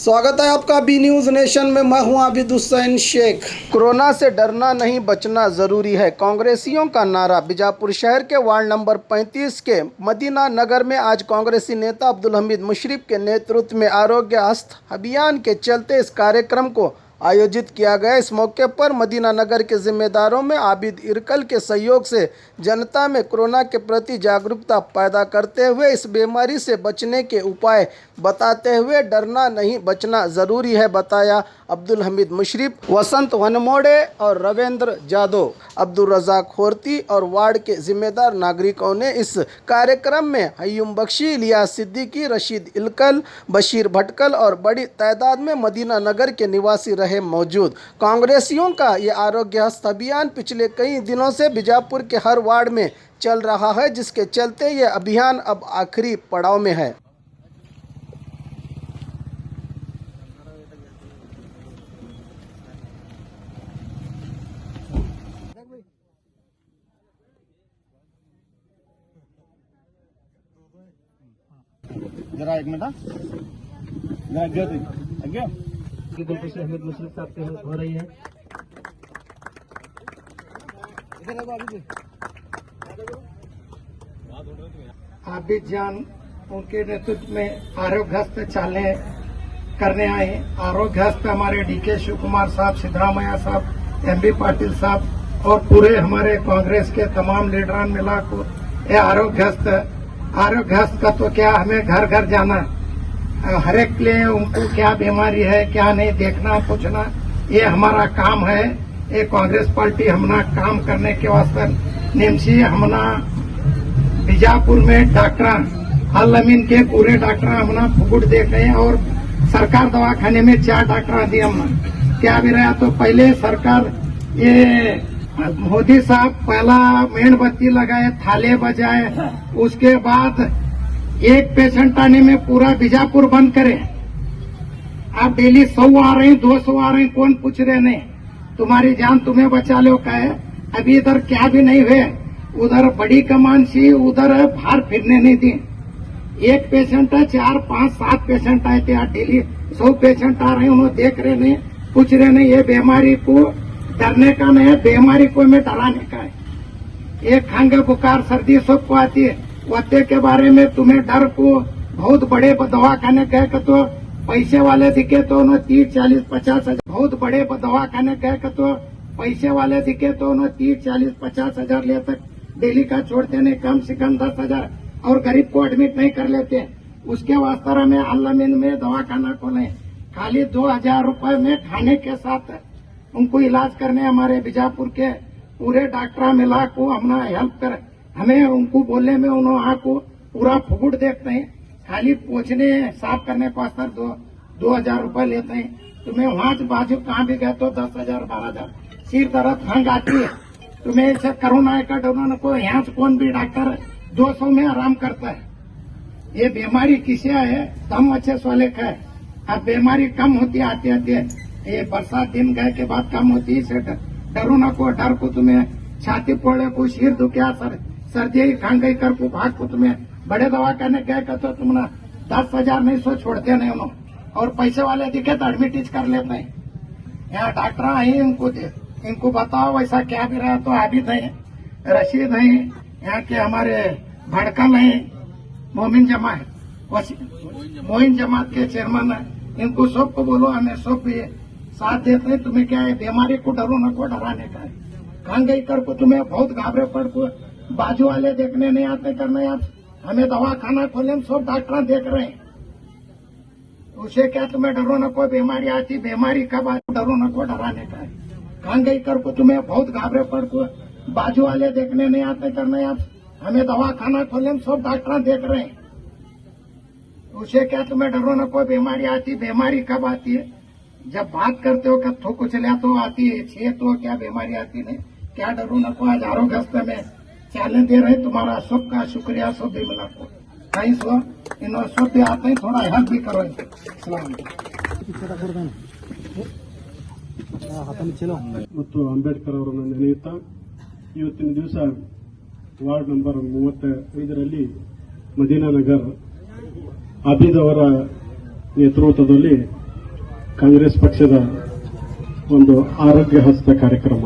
स्वागत है आपका बी न्यूज नेशन में। मैं हूं आबिद हुसैन शेख। कोरोना से डरना नहीं बचना जरूरी है, कांग्रेसियों का नारा। बीजापुर शहर के वार्ड नंबर 35 के मदीना नगर में आज कांग्रेसी नेता अब्दुल हमीद मुशर्रफ के नेतृत्व में आरोग्य हस्त अभियान के चलते इस कार्यक्रम को आयोजित किया गया। इस मौके पर मदीना नगर के जिम्मेदारों में आबिद इरकल के सहयोग से जनता में कोरोना के प्रति जागरूकता पैदा करते हुए इस बीमारी से बचने के उपाय बताते हुए डरना नहीं बचना जरूरी है बताया। अब्दुल हमीद मुशर्रफ, वसंत वनमोड़े और रविंद्र जादव, अब्दुल रजाक खोरती और वार्ड के जिम्मेदार नागरिकों ने इस कार्यक्रम में हयूम बख्शी, इलियास सिद्दीकी, रशीद इलकल, बशीर भटकल और बड़ी तादाद में मदीना नगर के निवासी रहे मौजूद। कांग्रेसियों का ये आरोग्य हस्त अभियान पिछले कई दिनों से बीजापुर के हर वार्ड में चल रहा है, जिसके चलते ये अभियान अब आखिरी पड़ाव में है। जरा एक मिनट आगे बिल्कुल से हमीद मुशर्रफ साहब के हो रही है। आबिद जान उनके नेतृत्व में आरोग्य हस्त चालने करने आए। आरोग्य हस्त हमारे डीके शिव कुमार साहब, सिद्धरामैया साहब, एमबी पाटिल साहब और पूरे हमारे कांग्रेस के तमाम लीडरान मिला को ये आरोग्य हस्त का तो क्या, हमें घर घर जाना, हर एक के लिए उनको क्या बीमारी है क्या नहीं देखना पूछना, ये हमारा काम है। ये कांग्रेस पार्टी हमना काम करने के वास्ते निमसी हमना बीजापुर में डॉक्टर अल-अमीन के पूरे डॉक्टर हमना फुकुट देख रहे हैं और सरकार दवाखाने में 4 डॉक्टर दिए हमने। क्या भी रहा तो पहले सरकार ये मोदी साहब पहला मेणबत्ती लगाए, थाले बजाए, उसके बाद एक पेशेंट आने में पूरा बीजापुर बंद करे। आप डेली 100 आ रहे हैं, 200 आ रहे हैं, कौन पूछ रहे नहीं, तुम्हारी जान तुम्हें बचा लो का है। अभी इधर क्या भी नहीं हुए, उधर बड़ी कमान सी उधर बाहर फिरने नहीं दी। एक पेशेंट है, 4, 5, 7 पेशेंट आए थे, डेली 100 पेशेंट आ रहे हैं, उन्हें देख रहे नहीं, पूछ रहे नहीं। ये बीमारी को डरने का नहीं है, बीमारी को में डराने का है। ये खंघ बुखार सर्दी सबको आती है, वत्ते के बारे में तुम्हें डर को बहुत बड़े दवाखाने कह के तो पैसे वाले दिखे तो उन्हें 30, 40, 50 हजार, बहुत बड़े दवाखाने कह के तो पैसे वाले दिखे तो उन्हें 30, 40, 50 हजार ले तक डेली का छोड़ते नहीं, कम से कम 10 हजार, और गरीब को एडमिट नहीं कर लेते। उसके वास्ते में अल-अमीन में दवाखाना खोले, खाली 2000 रुपए में खाने के साथ उनको इलाज करने हमारे बीजापुर के पूरे डॉक्टर मिला को हमने हेल्प कर, हमें उनको बोलने में उन्होंने आपको पूरा फुकुट देखते हैं, खाली पोछने साफ करने को असर 2000 रुपए लेते हैं। तुम्हें वहां बाजू कहाँ भी गए तो 10,000, 12,000। सिर दर्द खंघ आती है, तुम्हें ऐसे कोरोना का डरोना को यहाँ से कौन भी डॉक्टर 200 में आराम करता है। ये बीमारी किसे है, दम अच्छे वाले का है। अब बीमारी कम होती आती है, ये बरसात दिन गए के बाद कम होती है। डरो न को, डर को तुम्हें छाती फोड़े को, सिर दुखिया, सर्दी खंघ कर को, भाग को तुम्हें बड़े दवाखाने गए तो तुम 10,000 नहीं सो छोड़ते नहीं उन्होंने, और पैसे वाले दिखे तो एडमिट कर लेते हैं। यहाँ डॉक्टर है, इनको बताओ वैसा क्या भी रहा तो आबिद है, रशीद है, यहाँ के हमारे भड़कल है, मोमिन जमात के चेयरमैन है, इनको सबको बोलो, हमें सब भी साथ देते हैं। तुम्हें क्या है, बीमारी को डरो न को डराने का है। खंघ कर को तुम्हें बहुत घाबरे पड़ को, बाजू वाले देखने नहीं आते करने, आप हमें दवाखाना खोले सब डॉक्टर देख रहे हैं। उसे क्या तुम्हें डरो न को, बीमारी आती, बीमारी कब आती, डरो न को डराने का है। खंघ कर को तुम्हें बहुत घाबरे पड़ को, बाजू वाले देखने नहीं आते करने, आप हमें दवाखाना खोले सब डॉक्टर देख रहे हैं। उसे क्या तुम्हें डरो न को, बीमारी आती, बीमारी कब आती है, जब बात करते हो कब थोक चलिया तो आती है, छे तो क्या बीमारी आती नहीं। क्या डरो न को, आज आरोग्य हस्त में चैलेंज दे रहे, तुम्हारा सबका शुक्रिया सब भी मिला को थैंक्स हो। इन सब भी आते हैं, थोड़ा हेल्प भी करो इनसे। ಮತ್ತು ಅಂಬೇಡ್ಕರ್ ಅವರನ್ನು ನೆನೆಯುತ್ತಾ ಇವತ್ತಿನ ದಿವಸ ವಾರ್ಡ್ ನಂಬರ್ 35ರಲ್ಲಿ ಮದೀನಾ ನಗರ್ ಆಬಿದ್ ಅವರ ನೇತೃತ್ವದಲ್ಲಿ ಕಾಂಗ್ರೆಸ್ ಪಕ್ಷದ ಒಂದು ಆರೋಗ್ಯ ಹಸ್ತ ಕಾರ್ಯಕ್ರಮ.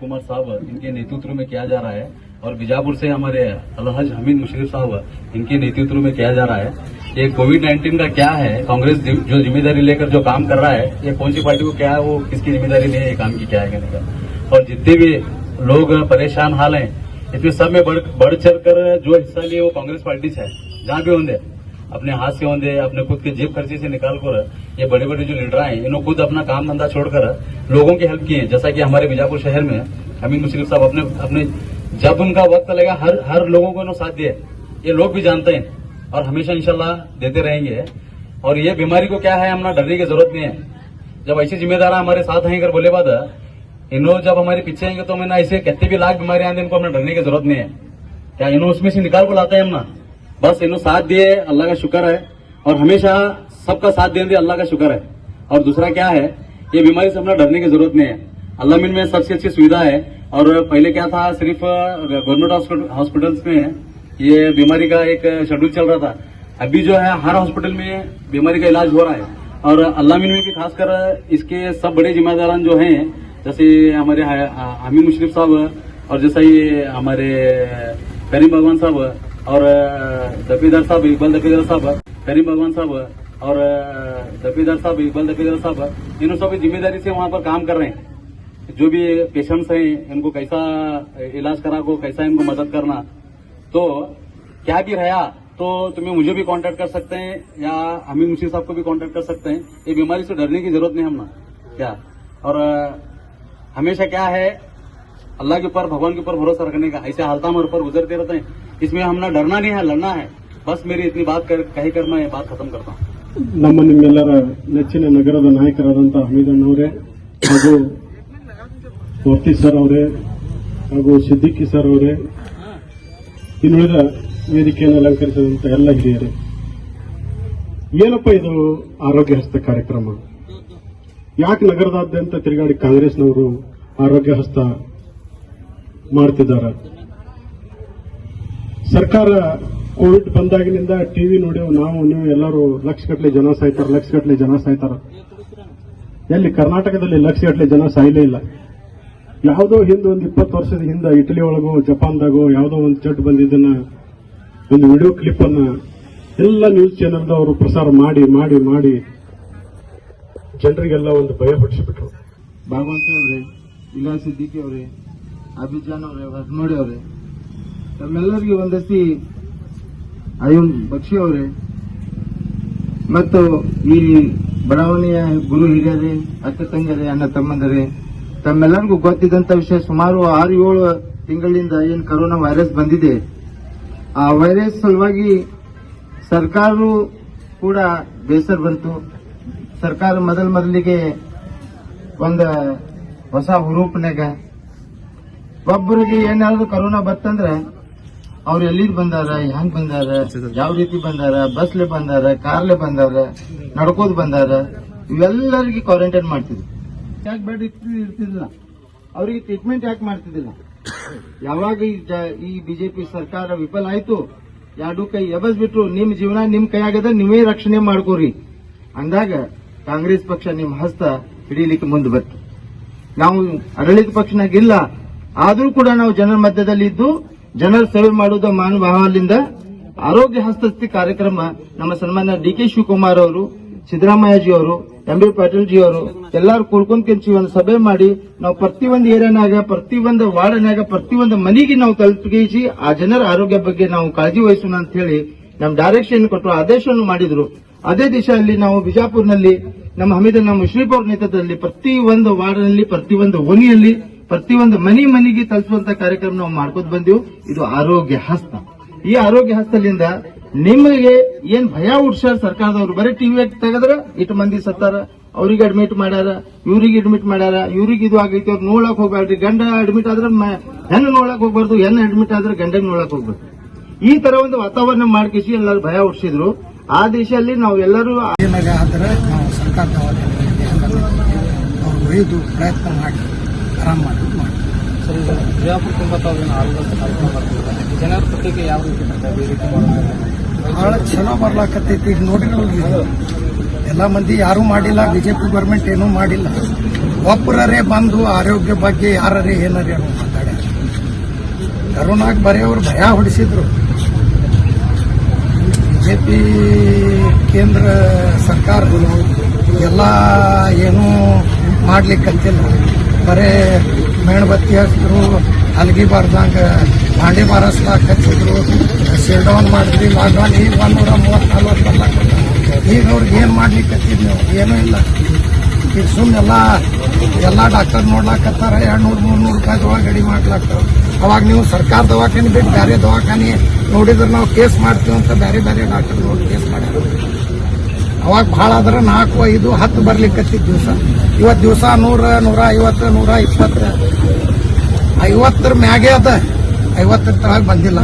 कुमार साहब इनके नेतृत्व में किया जा रहा है और बीजापुर से हमारे अलहज हमीद मुशर्रफ साहब इनके नेतृत्व में किया जा रहा है. ये कोविड-19 का क्या है, कांग्रेस जो जिम्मेदारी लेकर जो काम कर रहा है, ये कौन सी पार्टी को क्या है, वो किसकी जिम्मेदारी नहीं है ये काम की क्या है कहने का. और जितने भी लोग परेशान हाल हैं इसमें सब में बढ़ चढ़ कर जो हिस्सा लिए वो कांग्रेस पार्टी से है. जहाँ भी होंगे अपने हाथ से होंगे, अपने खुद के जेब खर्चे से निकाल कर ये बड़े बड़े जो लीडर हैं इन्होंने खुद अपना काम धंधा छोड़कर लोगों की हेल्प की है. जैसा कि हमारे बीजापुर शहर में हमीद मुशर्रफ साहब अपने जब उनका वक्त लगा हर लोगों को इन्होंने साथ दिए. ये लोग भी जानते हैं और हमेशा इंशाल्लाह देते रहेंगे. और ये बीमारी को क्या है, हमने डरने की जरूरत नहीं है. जब ऐसे जिम्मेदार हमारे साथ हैं अगर बोले बाद इन्होंने जब हमारे पीछे आएंगे तो मैंने ऐसे कितने भी लाख बीमारियां आते इनको हमें डरने की जरूरत नहीं है. क्या इन्होंने उसमें से निकाल को लाते हैं हम ना, बस इन्होंने साथ दिए, अल्लाह का शुक्र है. और हमेशा सबका साथ देने अल्लाह का शुक्र है. और दूसरा क्या है, ये बीमारी से हमें डरने की जरूरत नहीं है. अल्लाह मिन में सबसे अच्छी सुविधा है. और पहले क्या था, सिर्फ गवर्नमेंट हॉस्पिटल्स में ये बीमारी का एक शेड्यूल चल रहा था. अभी जो है हर हॉस्पिटल में बीमारी का इलाज हो रहा है. और अल्लाह मिन में भी खासकर इसके सब बड़े जिम्मेदार जो हैं, जैसे हमारे हमीद मुशर्रफ साहब और जैसा ये हमारे करीम भगवान साहब और दफेदार साहब इकबाल दफेदार साहब, करीम भगवान साहब और दफेदार साहब इकबाल दफेदार साहब, इन्होंने सब जिम्मेदारी से वहां पर काम कर रहे हैं. जो भी पेशेंट्स हैं इनको कैसा इलाज करा को, कैसा इनको मदद करना. तो क्या भी रहा तो तुम्हें मुझे भी कांटेक्ट कर सकते हैं या हमीद मुशर्रफ साहब को भी कांटेक्ट कर सकते हैं. ये बीमारी से डरने की जरूरत नहीं हमने क्या. और हमेशा क्या है, अल्लाह के ऊपर भगवान के ऊपर भरोसा रखने का. ऐसे हालत हमारे ऊपर गुजरते रहते हैं, इसमें हमने डरना नहीं है, लड़ना है. बस मेरी इतनी बात कही कर मैं बात खत्म करता हूँ. ನಮ್ಮ ನಿಮ್ಮೆಲ್ಲರ ನೆಚ್ಚಿನ ನಗರದ ನಾಯಕರಾದಂಥ ಹಮೀದಣ್ಣವರೇ ಹಾಗೂ ಮೂರ್ತಿ ಸರ್ ಅವರೇ ಹಾಗೂ ಸಿದ್ದಿಕ್ಕಿ ಸರ್ ಅವರೇ, ಇನ್ನುಳಿದ ವೇದಿಕೆಯನ್ನು ಅಲಂಕರಿಸಿದಂಥ ಎಲ್ಲ ಹಿರಿಯರೇ, ಏನಪ್ಪ ಇದು ಆರೋಗ್ಯ ಹಸ್ತ ಕಾರ್ಯಕ್ರಮ? ಯಾಕೆ ನಗರದಾದ್ಯಂತ ತಿರುಗಾಡಿ ಕಾಂಗ್ರೆಸ್ನವರು ಆರೋಗ್ಯ ಹಸ್ತ ಮಾಡ್ತಿದ್ದಾರೆ? ಸರ್ಕಾರ ಕೋವಿಡ್ ಬಂದಾಗಿನಿಂದ ಟಿವಿ ನೋಡೇವು ನಾವು ನೀವು ಎಲ್ಲರೂ ಲಕ್ಷಗಟ್ಟಲೆ ಜನ ಸಾಯ್ತಾರ. ಎಲ್ಲಿ ಕರ್ನಾಟಕದಲ್ಲಿ ಲಕ್ಷಗಟ್ಟಲೆ ಜನ ಸಾಯಲೇ ಇಲ್ಲ. ಯಾವುದೋ ಹಿಂದೆ ಒಂದು 20 ವರ್ಷದ ಹಿಂದೆ ಇಟಲಿ ಒಳಗೋ ಜಪಾನ್ದಾಗೋ ಯಾವುದೋ ಒಂದು ಜಡ್ ಬಂದಿದ್ದನ್ನ ಒಂದು ವಿಡಿಯೋ ಕ್ಲಿಪ್ ಅನ್ನ ಎಲ್ಲ ನ್ಯೂಸ್ ಚಾನೆಲ್ದವರು ಪ್ರಸಾರ ಮಾಡಿ ಮಾಡಿ ಮಾಡಿ ಜನರಿಗೆಲ್ಲ ಒಂದು ಭಯ ಪಡಿಸಿಬಿಟ್ರು. ಭಾಗವಂತ ಅವರೇ, ಇಲಾ ಸಿದ್ದಿಕಿ ಅವರೇ, ಅಭಿಜಾನ್ ಅವರೇ, ಹೊಸನೋಡಿ ಅವರೇ, ತಮ್ಮೆಲ್ಲರಿಗೂ ಒಂದಸ್ತಿ ಅಯ್ಯನ್ ಬಕ್ಷಿ ಅವರೇ ಮತ್ತು ಈ ಬಡಾವಣೆಯ ಗುರು ಹಿರಿಯರೇ, ಅಕ್ಕ ತಂಗರೇ, ಅಣ್ಣ ತಮ್ಮಂದರೇ, ತಮ್ಮೆಲ್ಲರಿಗೂ ಗೊತ್ತಿದ್ದಂತ ವಿಷಯ, ಸುಮಾರು 6-7 ತಿಂಗಳಿಂದ ಏನು ಕೊರೋನಾ ವೈರಸ್ ಬಂದಿದೆ, ಆ ವೈರಸ್ ಸಲುವಾಗಿ ಸರ್ಕಾರವು ಕೂಡ ಬೇಸರ ಬಂತು. ಸರ್ಕಾರ ಮೊದಲಿಗೆ ಒಂದು ಹೊಸ ಹುರುಪ್ನಾಗ ಒಬ್ಬರಿಗೆ ಏನಾದ್ರು ಕೊರೋನಾ ಬರ್ತಂದ್ರೆ ಅವ್ರು ಎಲ್ಲಿದ್ ಬಂದಾರ, ಹೆಂಗ್ ಬಂದಾರ, ಯಾವ ರೀತಿ ಬಂದಾರ, ಬಸ್ಲೆ ಬಂದಾರ, ಕಾರ್ಲೆ ಬಂದಾರ, ನಡ್ಕೋದ್ ಬಂದಾರ, ಇವೆಲ್ಲರಿಗೆ ಕ್ವಾರಂಟೈನ್ ಮಾಡ್ತಿದ್ರು. ಯಾಕೆ ಬೆಡ್ ಇರ್ತಿದ್ದಿಲ್ಲ, ಅವರಿಗೆ ಟ್ರೀಟ್ಮೆಂಟ್ ಯಾಕೆ ಮಾಡ್ತಿದ್ದಿಲ್ಲ? ಯಾವಾಗ ಈ ಬಿಜೆಪಿ ಸರ್ಕಾರ ವಿಫಲ ಆಯ್ತು, 2 ಕೈ ಎಬಸ್ಬಿಟ್ರು, ನಿಮ್ ಜೀವನ ನಿಮ್ ಕೈಯಾಗದ, ನೀವೇ ರಕ್ಷಣೆ ಮಾಡ್ಕೋರಿ ಅಂದಾಗ ಕಾಂಗ್ರೆಸ್ ಪಕ್ಷ ನಿಮ್ ಹಸ್ತ ಹಿಡಿಲಿಕ್ಕೆ ಮುಂದೆ ಬಂತು. ನಾವು ಆಡಳಿತ ಪಕ್ಷನಾಗಿಲ್ಲ, ಆದ್ರೂ ಕೂಡ ನಾವು ಜನರ ಮಧ್ಯದಲ್ಲಿ ಇದ್ದು ಜನರ ಸೇವೆ ಮಾಡುವುದು ಮಾನವದಿಂದ ಆರೋಗ್ಯ ಹಸ್ತಸ್ಥಿ ಕಾರ್ಯಕ್ರಮ ನಮ್ಮ ಸನ್ಮಾನ್ಯ ಡಿ.ಕೆ. ಶಿವಕುಮಾರ್ ಅವರು, ಸಿದ್ದರಾಮಯ್ಯಜಿ ಅವರು, ಎಂ.ಬಿ. ಪಾಟೀಲ್ ಜಿ ಅವರು ಎಲ್ಲಾರು ಕೂಡ್ಕೊಂಡ್ಕೆಂಚಿ ಒಂದು ಸಭೆ ಮಾಡಿ ನಾವು ಪ್ರತಿಯೊಂದು ಏರಿಯಾನಾಗ, ಪ್ರತಿಯೊಂದು ವಾರ್ಡ್ನಾಗ, ಪ್ರತಿಯೊಂದು ಮನೆಗೆ ನಾವು ತಲುಪಿಸಿ ಆ ಜನರ ಆರೋಗ್ಯ ಬಗ್ಗೆ ನಾವು ಕಾಳಜಿ ವಹಿಸೋಣ ಅಂತ ಹೇಳಿ ನಮ್ ಡೈರೆಕ್ಷನ್ ಕೊಟ್ಟರು, ಆದೇಶವನ್ನು ಮಾಡಿದ್ರು. ಅದೇ ದಿಶೆಯಲ್ಲಿ ನಾವು ಬಿಜಾಪುರ್ನಲ್ಲಿ ನಮ್ಮ ಹಮೀದಣ್ಣ ಮುಶ್ರೀಫ್ ಅವರ ನೇತೃತ್ವದಲ್ಲಿ ಪ್ರತಿಯೊಂದು ವಾರ್ಡ್ನಲ್ಲಿ, ಪ್ರತಿಯೊಂದು ಓಣಿಯಲ್ಲಿ, ಪ್ರತಿಯೊಂದು ಮನೆಗೆ ತಲುಪುವಂತ ಕಾರ್ಯಕ್ರಮ ನಾವು ಮಾಡ್ಕೋತ ಬಂದೆವು. ಇದು ಆರೋಗ್ಯ ಹಸ್ತ. ಈ ಆರೋಗ್ಯ ಹಸ್ತದಿಂದ ನಿಮಗೆ ಏನ್ ಭಯ ಹುಡ್ಸ್ಯಾರ ಸರ್ಕಾರದವರು, ಬರೀ ಟಿವಿ ತೆಗೆದ್ರ ಇಟ್ಟು ಮಂದಿ ಸತ್ತಾರ, ಅವ್ರಿಗೆ ಅಡ್ಮಿಟ್ ಮಾಡ್ಯಾರ, ಇವ್ರಿಗೆ ಅಡ್ಮಿಟ್ ಮಾಡ್ಯಾರ, ಇವ್ರಿಗೆ ಇದು ಆಗೈತಿ, ಅವ್ರು ನೋಡಕ್ ಹೋಗ್ಬೇಡ್ರಿ, ಗಂಡ ಅಡ್ಮಿಟ್ ಆದ್ರೆ ಹೆಣ್ಣು ನೋಡಕ್ ಹೋಗ್ಬಾರ್ದು, ಹೆಣ್ಣು ಅಡ್ಮಿಟ್ ಆದ್ರೆ ಗಂಡಗ್ ನೋಡಕ್ ಹೋಗ್ಬಾರ್ದು. ಈ ತರ ಒಂದು ವಾತಾವರಣ ಮಾಡ್ಕಿಸಿ ಎಲ್ಲರೂ ಭಯ ಹುಡ್ಸಿದ್ರು. ಆ ದೇಶದಲ್ಲಿ ನಾವು ಎಲ್ಲರೂ ಆದರೆ ನಾವು ಸರ್ಕಾರದವರು ಅವ್ರು ಒಯ್ದು ಪ್ರಯತ್ನ ಮಾಡಿ ಆರಾಮ ಮಾಡಿ ಸರ್, ಈಗ ಬಿಜಾಪುರ ತುಂಬ ಆರೋಗ್ಯ ಕಾರ್ಯಕ್ರಮ ಬರ್ತಿದ್ದಾರೆ, ಜನರ ಪ್ರತಿಗೆ ಯಾವ ರೀತಿ ಬರ್ತಾರೆ? ಬಹಳ ಚಲೋ ಬರ್ಲಾಕತ್ತೈತಿ. ಈಗ ನೋಡಿರೋ ಎಲ್ಲ ಮಂದಿ ಯಾರೂ ಮಾಡಿಲ್ಲ, ಬಿಜೆಪಿ ಗೌರ್ಮೆಂಟ್ ಏನೂ ಮಾಡಿಲ್ಲ. ಒಬ್ಬರೇ ಬಂದು ಆರೋಗ್ಯ ಬಗ್ಗೆ ಯಾರೇ ಏನರೇ ಮಾತಾಡ್ಯಾರ. ಕರೋನಾಗ ಬರೀ ಅವ್ರು ಭಯ ಹೊಡಿಸಿದ್ರು. ಬಿಜೆಪಿ ಕೇಂದ್ರ ಸರ್ಕಾರ ಎಲ್ಲ ಏನೂ ಮಾಡ್ಲಿಕ್ಕಂತಿಲ್ಲ. ಬರೇ ಮೇಣಬತ್ತಿ ಹಚ್ಚಿದ್ರು, ಹಲಗಿ ಬಾರ್ದಂಗ ಭಾಂಡೆ ಬಾರಿಸ್ಲಾಕ ಹಚ್ಚಿದ್ರು, ಶೇರ್ಡೌನ್ ಮಾಡಿದ್ರಿ, ಲಾಕ್ಡೌನ್. ಈಗ 130-140 ಬರ್ಲಾಕ ಈಗ ಅವ್ರಿಗೆ ಏನು ಮಾಡ್ಲಿಕ್ಕತ್ತಿದ್ ನೀವು? ಏನೂ ಇಲ್ಲ. ಈಗ ಸುಮ್ಮನೆ ಎಲ್ಲ ಡಾಕ್ಟರ್ ನೋಡ್ಲಾಕತ್ತಾರ. 200-300 ರೂಪಾಯಿದೊಳಗೆ ಗಡಿ ಮಾಡ್ಲಾಕ್ತಾರ. ಅವಾಗ ನೀವು ಸರ್ಕಾರ ದವಾಖಾನೆ ಬಿಟ್ಟು ಬೇರೆ ದವಾಖಾನೆ ನೋಡಿದ್ರೆ ನಾವು ಕೇಸ್ ಮಾಡ್ತೀವಿ ಅಂತ ಬೇರೆ ಬೇರೆ ಡಾಕ್ಟರ್ ನೋಡಿ ಕೇಸ್ ಮಾಡ್ಯಾರ. ಅವಾಗ ಭಾಳ ಆದ್ರೆ 4, 5, 10 ಬರ್ಲಿಕ್ಕತ್ತಿದ್ ದಿವಸ. ಇವತ್ತು ದಿವಸ 100, 150, 120, 50 ಮ್ಯಾಗೆ ಅದ. 50 ತಳಗೆ ಬಂದಿಲ್ಲ.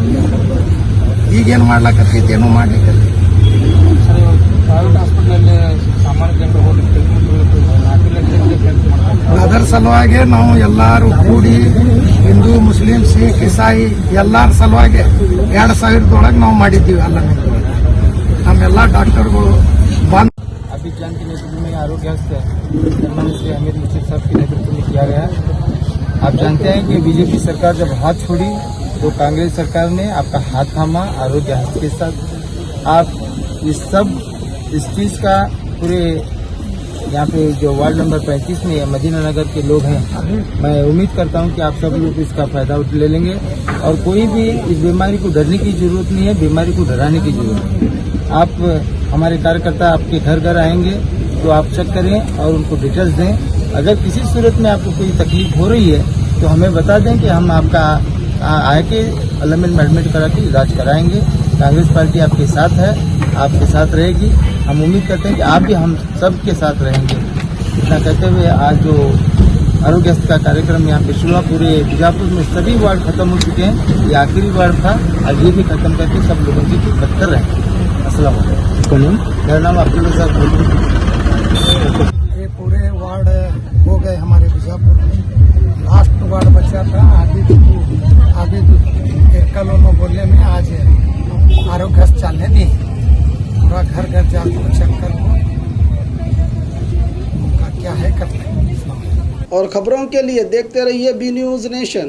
ಈಗೇನು ಮಾಡ್ಲಾಕತ್ತೈತಿ? ಏನೂ ಮಾಡ್ಲಿಕ್ಕತ್ತಿ. ಪ್ರೈವೇಟ್ ಹಾಸ್ಪಿಟಲಲ್ಲಿ ಸಾಮಾನ್ಯ ಜನರು ಹೋಗಿ ಅದರ ಸಲುವಾಗಿ ನಾವು ಎಲ್ಲರೂ ಕೂಡಿ ಹಿಂದೂ, ಮುಸ್ಲಿಂ, ಸಿಖ್, ಇಸಾಯಿ ಎಲ್ಲರ ಸಲುವಾಗಿ 2000 ನಾವು ಮಾಡಿದ್ದೀವಿ. ಎಲ್ಲ ನಮ್ಮೆಲ್ಲ ಡಾಕ್ಟರ್ಗಳು ಬಂದು अभी जान के नेतृत्व में आरोग्य श्री अमित मुशीर साहब के नेतृत्व में किया गया। आप जानते हैं कि बीजेपी सरकार जब हाथ छोड़ी तो कांग्रेस सरकार ने आपका हाथ थामा आरोग्य हस्त के साथ। आप इस चीज का पूरे यहाँ पे जो वार्ड नंबर 35 में मदीना नगर के लोग हैं, मैं उम्मीद करता हूँ कि आप सब लोग इसका फायदा ले लेंगे और कोई भी इस बीमारी को डरने की जरूरत नहीं है, बीमारी को डराने की जरूरत है। आप हमारे कार्यकर्ता आपके घर घर आएंगे तो आप चेक करें और उनको डिटेल्स दें। अगर किसी सूरत में आपको कोई तकलीफ हो रही है तो हमें बता दें कि हम आपका आके अलमेंट में एडमिट करा के इलाज कराएंगे। कांग्रेस पार्टी आपके साथ है, आपके साथ रहेगी। हम उम्मीद करते हैं कि आप भी हम सब के साथ रहेंगे। इतना कहते हुए आज जो आरोग्य का कार्यक्रम यहाँ पे शुरू हुआ, पूरे बीजापुर में सभी वार्ड खत्म हो चुके हैं। ये आखिरी वार्ड था, आज ये भी खत्म करके सब लोगों की खिदमत कर रहे हैं। अस्सलाम वालेकुम। मेरा नाम अब्दुल्ला साहब। ये पूरे वार्ड हो गए हमारे बीजापुर में। लास्ट वार्ड बचा था आगे कलोनो बोलने में। आज आरोग्य चलने दी, पूरा घर घर जाकर चेक कर उनका क्या है करते हैं। और खबरों के लिए देखते रहिए बी न्यूज़ नेशन।